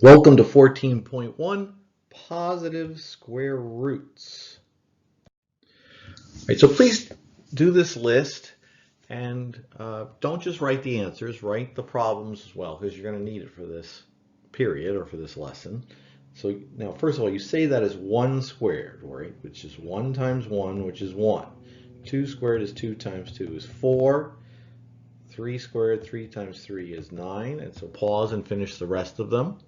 Welcome to 14.1, positive square roots. All right, so please do this list and don't just write the answers, write the problems as well, because you're going to need it for this period or for this lesson. So now, first of all, you say that as 1 squared, right, which is 1 times 1, which is 1. 2 squared is 2 times 2 is 4. 3 squared, 3 times 3 is 9. And so pause and finish the rest of them.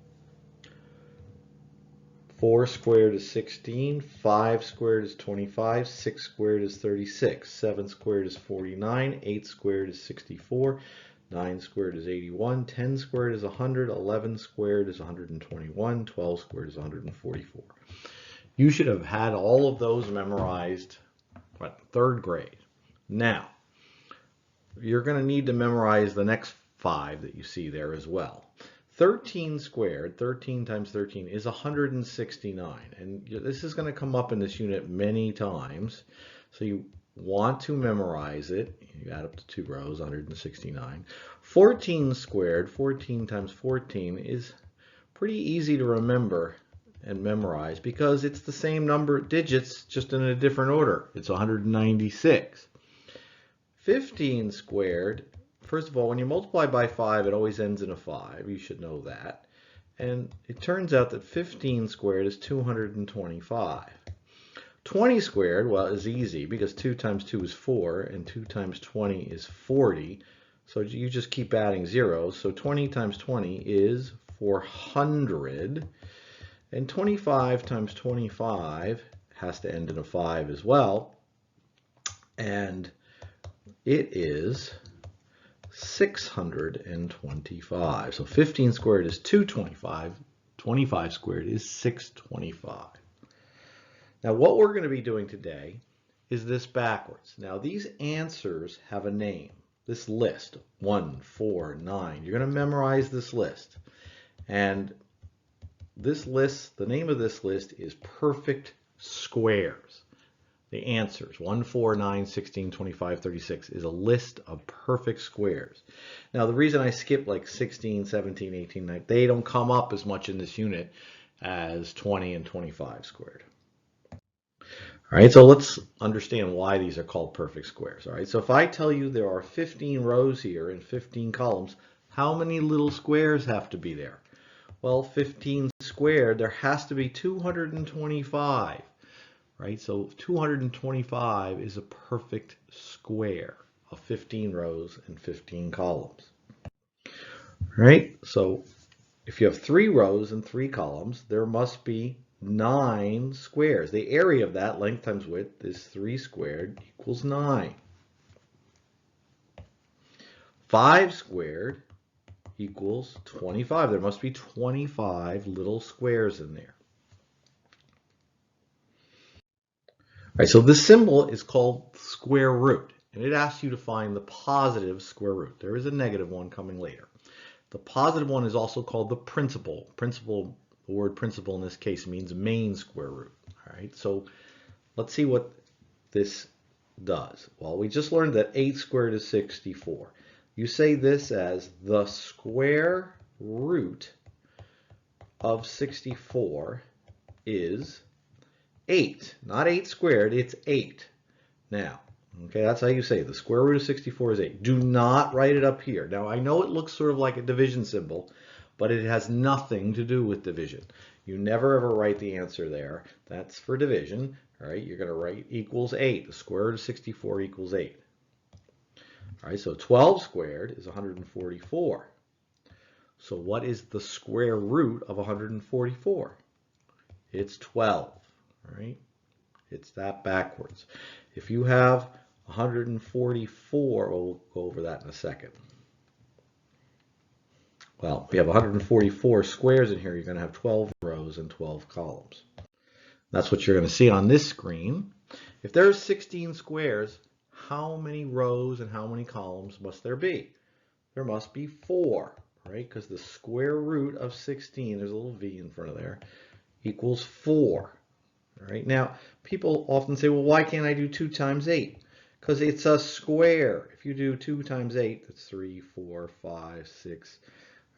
4 squared is 16, 5 squared is 25, 6 squared is 36, 7 squared is 49, 8 squared is 64, 9 squared is 81, 10 squared is 100, 11 squared is 121, 12 squared is 144. You should have had all of those memorized by 3rd grade. Now, you're going to need to memorize the next 5 that you see there as well. 13 squared, 13 times 13 is 169. And this is going to come up in this unit many times. So you want to memorize it. You add up to 2 rows, 169. 14 squared, 14 times 14 is pretty easy to remember and memorize because it's the same number of digits, just in a different order. It's 196. 15 squared, first of all, when you multiply by 5, it always ends in a 5. You should know that. And it turns out that 15 squared is 225. 20 squared, well, is easy because 2 times 2 is 4 and 2 times 20 is 40. So you just keep adding zeros. So 20 times 20 is 400. And 25 times 25 has to end in a 5 as well. And it is 625. So 15 squared is 225. 25 squared is 625. Now what we're going to be doing today is this backwards. Now these answers have a name. This list, 1, 4, 9. You're going to memorize this list. And this list, the name of this list is perfect squares. The answers, 1, 4, 9, 16, 25, 36, is a list of perfect squares. Now, the reason I skip like 16, 17, 18, 19, they don't come up as much in this unit as 20 and 25 squared. All right, so let's understand why these are called perfect squares. All right, so if I tell you there are 15 rows here and 15 columns, how many little squares have to be there? Well, 15 squared, there has to be 225. Right, so 225 is a perfect square of 15 rows and 15 columns. Right, so if you have 3 rows and 3 columns, there must be 9 squares. The area of that, length times width, is 3 squared equals 9. 5 squared equals 25. There must be 25 little squares in there. All right, so this symbol is called square root, and it asks you to find the positive square root. There is a negative one coming later. The positive one is also called the principal. The word principal in this case means main square root. All right, so let's see what this does. Well, we just learned that 8 squared is 64. You say this as the square root of 64 is 8, not 8 squared, it's 8. Now, okay, that's how you say it. The square root of 64 is 8. Do not write it up here. Now, I know it looks sort of like a division symbol, but it has nothing to do with division. You never ever write the answer there. That's for division. All right, you're going to write equals 8. The square root of 64 equals 8. All right, so 12 squared is 144. So what is the square root of 144? It's 12. Right? It's that backwards. If you have 144, well, we'll go over that in a second. Well, if you have 144 squares in here, you're going to have 12 rows and 12 columns. That's what you're going to see on this screen. If there's 16 squares, how many rows and how many columns must there be? There must be 4, right? Because the square root of 16, there's a little v in front of there, equals 4. All right, now people often say, well, why can't I do 2 times 8? Because it's a square. If you do 2 times 8, that's 3, 4, 5, 6.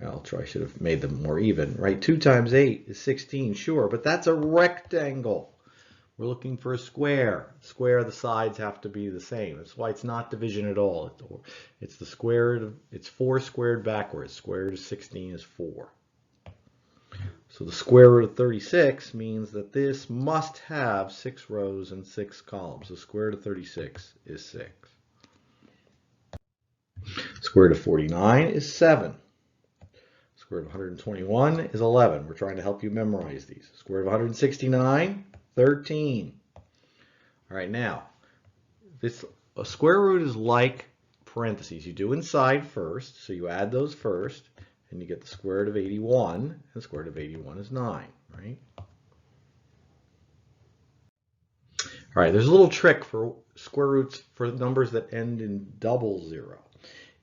I should have made them more even, right? 2 times 8 is 16, sure, but that's a rectangle. We're looking for a square. Square, the sides have to be the same. That's why it's not division at all. It's the square root of, it's 4 squared backwards. Square root of 16 is 4. So the square root of 36 means that this must have 6 rows and 6 columns. The square root of 36 is 6. Square root of 49 is 7. Square root of 121 is 11. We're trying to help you memorize these. Square root of 169, 13. All right, now, a square root is like parentheses. You do inside first, so you add those first, and you get the square root of 81, and the square root of 81 is 9, right? All right, there's a little trick for square roots for numbers that end in double zero.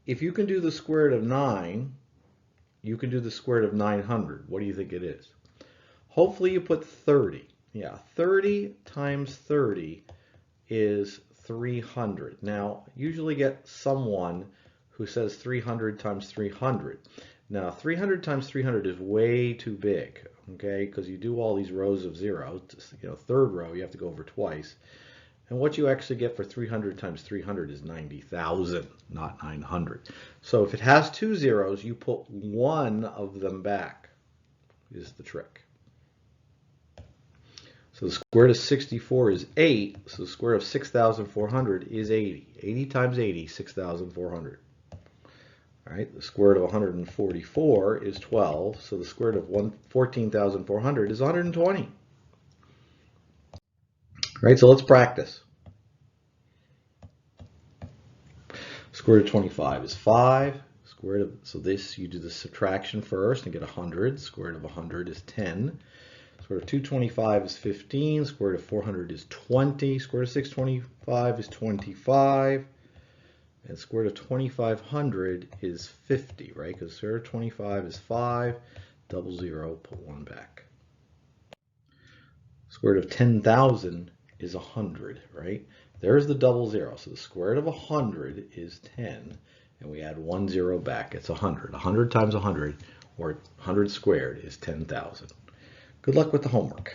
If you can do the square root of 9, you can do the square root of 900. What do you think it is? Hopefully you put 30. Yeah, 30 times 30 is 300. Now, usually get someone who says 300 times 300. Now, 300 times 300 is way too big, okay? Because you do all these rows of zeros. Third row, you have to go over twice. And what you actually get for 300 times 300 is 90,000, not 900. So if it has 2 zeros, you put one of them back, is the trick. So the square root of 64 is 8, so the square root of 6,400 is 80. 80 times 80, 6,400. All right, the square root of 144 is 12, so the square root of 14,400 is 120. Right, so let's practice. Square root of 25 is 5. Square root of, so this, you do the subtraction first and get 100. Square root of 100 is 10. Square root of 225 is 15. Square root of 400 is 20. Square root of 625 is 25. And square root of 2500 is 50, right? Because square root of 25 is 5. Double zero, put 1 back. Square root of 10,000 is 100, right? There's the double zero. So the square root of 100 is 10, and we add 1 0 back. It's 100. 100 times 100, or 100 squared, is 10,000. Good luck with the homework.